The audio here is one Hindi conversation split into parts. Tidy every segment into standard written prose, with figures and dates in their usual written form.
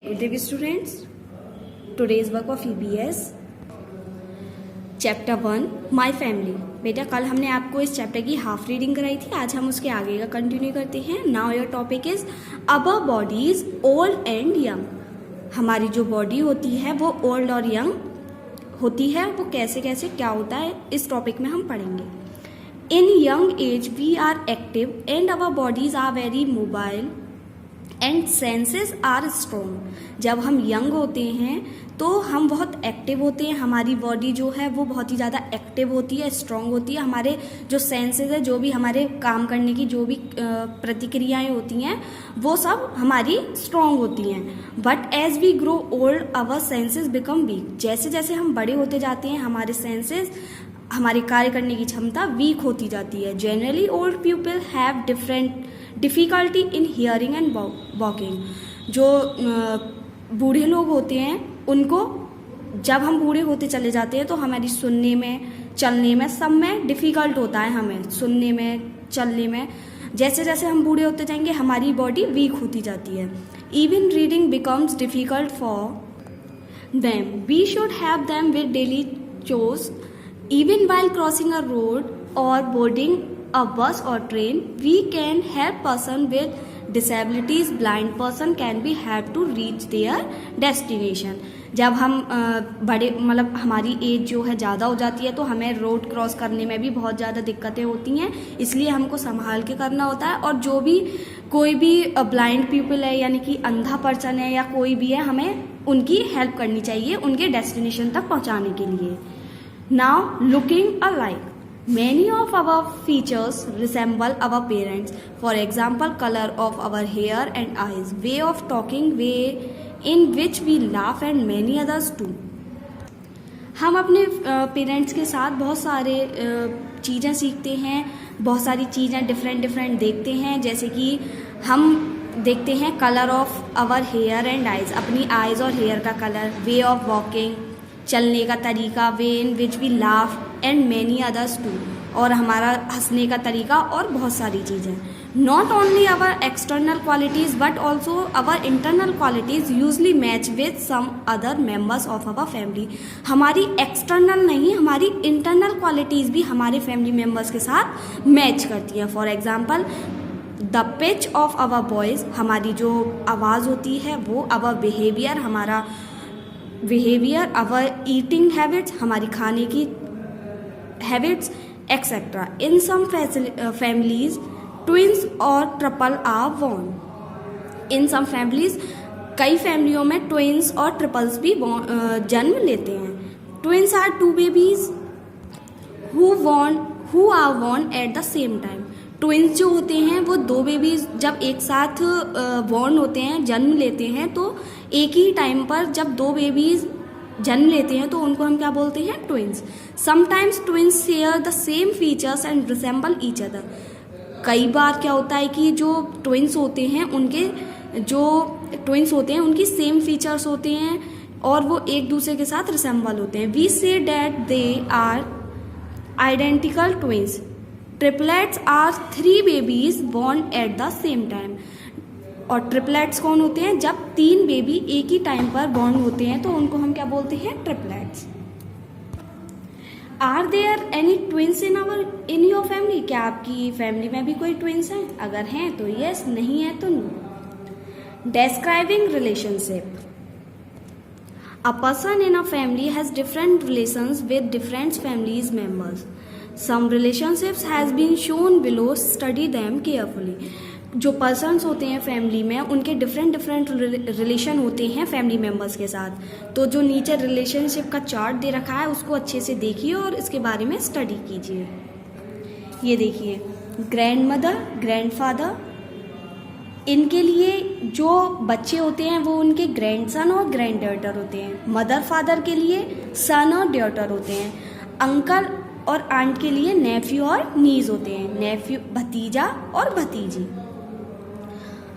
Good day students. Today's work of EBS chapter 1 my family. बेटा कल हमने आपको इस चैप्टर की हाफ रीडिंग कराई थी, आज हम उसके आगे का कंटिन्यू करते हैं। Now your topic is our bodies old and young. हमारी जो बॉडी होती है वो ओल्ड और यंग होती है, वो कैसे कैसे क्या होता है इस टॉपिक में हम पढ़ेंगे। In young age we are active and our bodies are very mobile and senses are strong. जब हम यंग होते हैं तो हम बहुत एक्टिव होते हैं, हमारी बॉडी जो है वो बहुत ही ज़्यादा एक्टिव होती है, स्ट्रॉन्ग होती है। हमारे जो सेंसेस है, जो भी हमारे काम करने की जो भी प्रतिक्रियाएं होती हैं वो सब हमारी स्ट्रॉन्ग होती हैं। But as we grow old our senses become weak. जैसे जैसे हम बड़े होते जाते हैं हमारे सेंसेस, हमारे कार्य करने की क्षमता वीक होती जाती है। Generally old people have difficulty in hearing and walking. जो बूढ़े लोग होते हैं उनको जब हम बूढ़े होते चले जाते हैं तो हमारी सुनने में, चलने में, सब में डिफिकल्ट होता है, हमें सुनने में, चलने में। जैसे जैसे हम बूढ़े होते जाएंगे हमारी बॉडी वीक होती जाती है। Even reading becomes difficult for them. We should have them with daily chores. Even while crossing a road or boarding a bus or train, we can help person with disabilities, blind person can be helped to reach their destination. जब हम बड़े मतलब हमारी एज जो है ज़्यादा हो जाती है तो हमें रोड क्रॉस करने में भी बहुत ज़्यादा दिक्कतें होती हैं, इसलिए हमको संभाल के करना होता है। और जो भी कोई भी ब्लाइंड पीपल है यानी कि अंधा पर्सन है या कोई भी है, हमें उनकी हेल्प करनी चाहिए उनके डेस्टिनेशन तक पहुँचाने के लिए। Now looking alike, many of our features resemble our parents. For example, color of our hair and eyes, way of talking, way in which we laugh and many others too. हम अपने पेरेंट्स के साथ बहुत सारे चीज़ें सीखते हैं, बहुत सारी चीज़ें डिफरेंट देखते हैं। जैसे कि हम देखते हैं colour of our hair and eyes, अपनी आइज और हेयर का कलर, वे ऑफ वॉकिंग, चलने का तरीका, way in which we laugh and many others too, और हमारा हंसने का तरीका और बहुत सारी चीज़ें। Not only our external qualities but also our internal qualities usually match with some other members of our family. हमारी एक्सटर्नल नहीं, हमारी इंटरनल क्वालिटीज भी हमारे फैमिली मेंबर्स के साथ मैच करती हैं। For example the pitch of our voice, हमारी जो आवाज़ होती है वो, आवर बिहेवियर, हमारा बिहेवियर, आवर ईटिंग हैबिट्स, हमारी खाने की habits etcetera. In some families twins और triple are born. In some families, कई फैमिलियों में ट्विंस और ट्रिपल्स भी जन्म लेते हैं। Twins are two babies who are born at the same time. Twins जो होते हैं वो दो बेबीज जब एक साथ बॉर्न होते हैं, जन्म लेते हैं, तो एक ही टाइम पर जब दो बेबीज जन्म लेते हैं तो उनको हम क्या बोलते हैं? Twins. Sometimes twins share the same features and resemble each other. कई बार क्या होता है कि जो ट्विंस होते हैं उनकी सेम फीचर्स होते हैं और वो एक दूसरे के साथ रिसेंबल होते हैं। We say that they are identical twins. Triplets are 3 babies born at the same time. और ट्रिपलेट्स कौन होते हैं? जब 3 बेबी एक ही टाइम पर बॉर्न होते हैं तो उनको हम क्या बोलते हैं? Triplets. Are there any twins in your family? क्या आपकी फैमिली में भी कोई ट्विंस हैं? अगर हैं तो यस, नहीं है तो no. Describing relationship. A person in a family has different relations with different families members. Some relationships has been shown below. Study them carefully. जो पर्सन्स होते हैं फैमिली में उनके डिफरेंट रिलेशन होते हैं फैमिली मेम्बर्स के साथ। तो जो नीचे रिलेशनशिप का चार्ट दे रखा है उसको अच्छे से देखिए और इसके बारे में स्टडी कीजिए। ये देखिए, ग्रैंड मदर, ग्रैंड फादर, इनके लिए जो बच्चे होते हैं वो उनके ग्रैंडसन और ग्रैंड डॉटर होते हैं। मदर फादर के लिए सन और डॉटर होते हैं। अंकल और आंट के लिए नेफ्यू और नीज होते हैं। नेफ्यू भतीजा और भतीजी।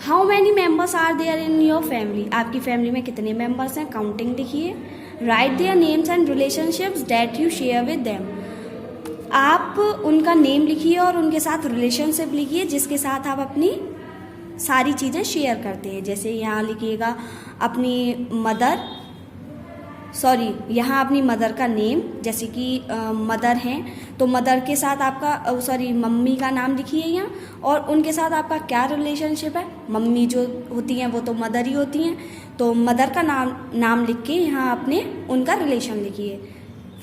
How many members are there in your family? आपकी फैमिली में कितने मेंबर्स हैं? काउंटिंग लिखिए। Write their names and relationships that you share with them. आप उनका नेम लिखिए और उनके साथ रिलेशनशिप लिखिए जिसके साथ आप अपनी सारी चीज़ें शेयर करते हैं। जैसे यहाँ लिखिएगा अपनी यहाँ अपनी मदर का नेम, जैसे कि मदर हैं तो मदर के साथ आपका मम्मी का नाम लिखिए यहाँ, और उनके साथ आपका क्या रिलेशनशिप है। मम्मी जो होती हैं वो तो मदर ही होती हैं, तो मदर का नाम लिख के यहाँ आपने उनका रिलेशन लिखिए।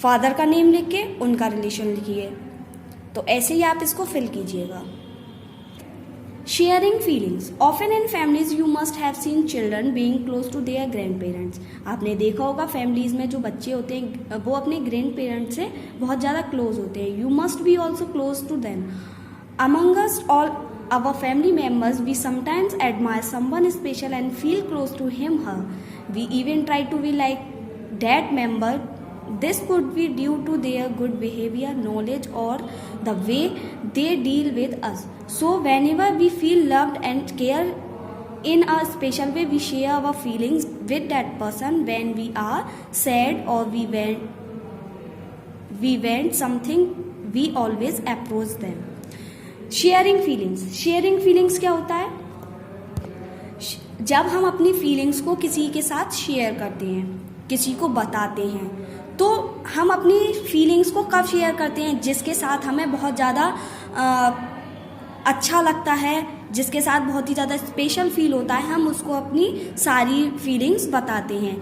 फादर का नेम लिख के उनका रिलेशन लिखिए। तो ऐसे ही आप इसको फिल कीजिएगा। Sharing feelings. Often in families you must have seen children being close to their grandparents. आपने देखा होगा फैमिलीज में जो बच्चे होते हैं वो अपने ग्रैंड पेरेंट्स से बहुत ज़्यादा क्लोज होते हैं। You must be also close to them. Among us all our family members, we sometimes admire someone special and feel close to him, her. We even try to be like that member. This could be due to their good behavior, knowledge, or the way they deal with us. So whenever we feel loved and care in a special way, we share our feelings with that person. When we are sad or we want something, we always approach them. Sharing feelings क्या होता है? जब हम अपनी फीलिंग्स को किसी के साथ शेयर करते हैं, किसी को बताते हैं, तो हम अपनी फीलिंग्स को कब शेयर करते हैं? जिसके साथ हमें बहुत ज़्यादा अच्छा लगता है, जिसके साथ बहुत ही ज़्यादा स्पेशल फील होता है, हम उसको अपनी सारी फीलिंग्स बताते हैं।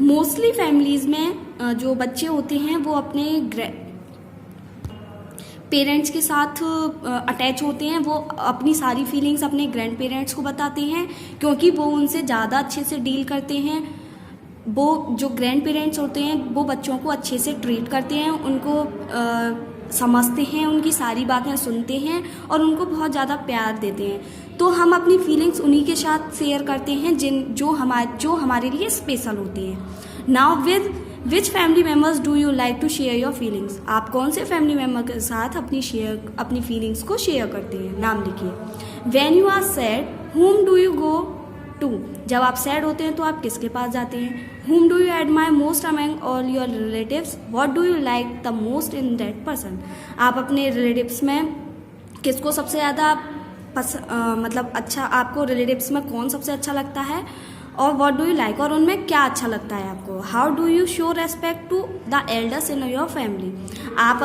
मोस्टली फैमिलीज़ में जो बच्चे होते हैं वो अपने पेरेंट्स के साथ अटैच होते हैं। वो अपनी सारी फीलिंग्स अपने ग्रैंड पेरेंट्स को बताते हैं, क्योंकि वो उनसे ज़्यादा अच्छे से डील करते हैं। वो जो ग्रैंड पेरेंट्स होते हैं वो बच्चों को अच्छे से ट्रीट करते हैं, उनको समझते हैं, उनकी सारी बातें सुनते हैं और उनको बहुत ज़्यादा प्यार देते हैं। तो हम अपनी फीलिंग्स उन्हीं के साथ शेयर करते हैं जो हमारे लिए स्पेशल होते हैं। Now with which family members do you like to share your feelings. आप कौन से फैमिली मेम्बर के साथ अपनी फीलिंग्स को शेयर करते हैं? नाम लिखिए। When you are sad, whom do you go to? जब आप सैड होते हैं तो आप किसके पास जाते हैं? Whom do you admire most among all your relatives? What do you like the most in that person? आप अपने रिलेटिव्स में किसको सबसे ज़्यादा अच्छा, आपको रिलेटिव्स में कौन सबसे अच्छा लगता है, और व्हाट डू यू लाइक, और उनमें क्या अच्छा लगता है आपको। How do you show respect to the elders in your family. आप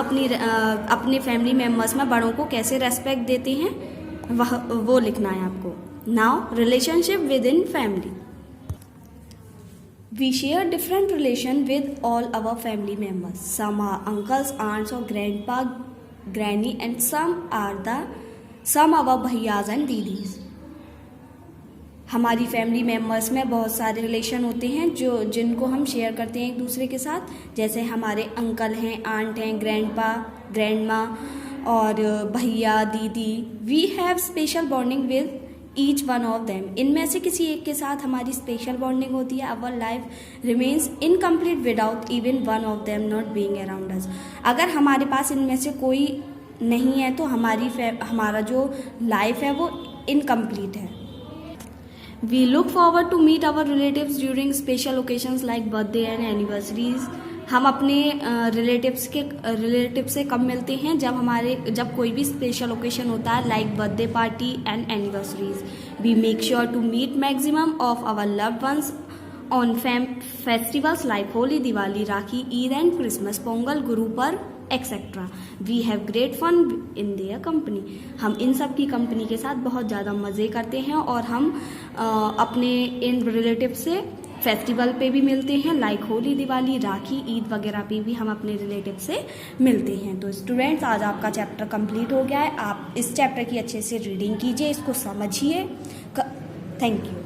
अपने फैमिली मेम्बर्स में बड़ों को कैसे रेस्पेक्ट देते हैं, वो लिखना है आपको। Now relationship within family. We share different relation with all our family members. Some are uncles, aunts और grandpa, granny, and some our भैयाज एंड दीदीज। हमारी फैमिली मेम्बर्स में बहुत सारे रिलेशन होते हैं जिनको हम शेयर करते हैं एक दूसरे के साथ। जैसे हमारे अंकल हैं, आंट हैं, ग्रैंडपा, ग्रैंडमा और भैया, दीदी। We have special bonding with each one of them. इनमें से किसी एक के साथ हमारी स्पेशल बॉन्डिंग होती है। Our life remains incomplete without even one of them not being around us. अगर हमारे पास इनमें से कोई नहीं है तो हमारा जो लाइफ है वो इनकम्प्लीट है। We look forward to meet our relatives during special occasions like birthday and anniversaries. हम अपने रिलेटिव से कब मिलते हैं? जब कोई भी स्पेशल ओकेशन होता है, like birthday party and anniversaries. We make sure to meet maximum of our loved ones on festivals like Holi, Diwali, Rakhi, Eid and Christmas, Pongal, Guru Parv etcetera. We have great fun in their company. हम इन सब की कंपनी के साथ बहुत ज़्यादा मज़े करते हैं और हम अपने इन रिलेटिव से फेस्टिवल पे भी मिलते हैं, लाइक होली, दिवाली, राखी, ईद वगैरह पे भी हम अपने रिलेटिव से मिलते हैं। तो स्टूडेंट्स, आज आपका चैप्टर कंप्लीट हो गया है। आप इस चैप्टर की अच्छे से रीडिंग कीजिए, इसको समझिए। Thank you.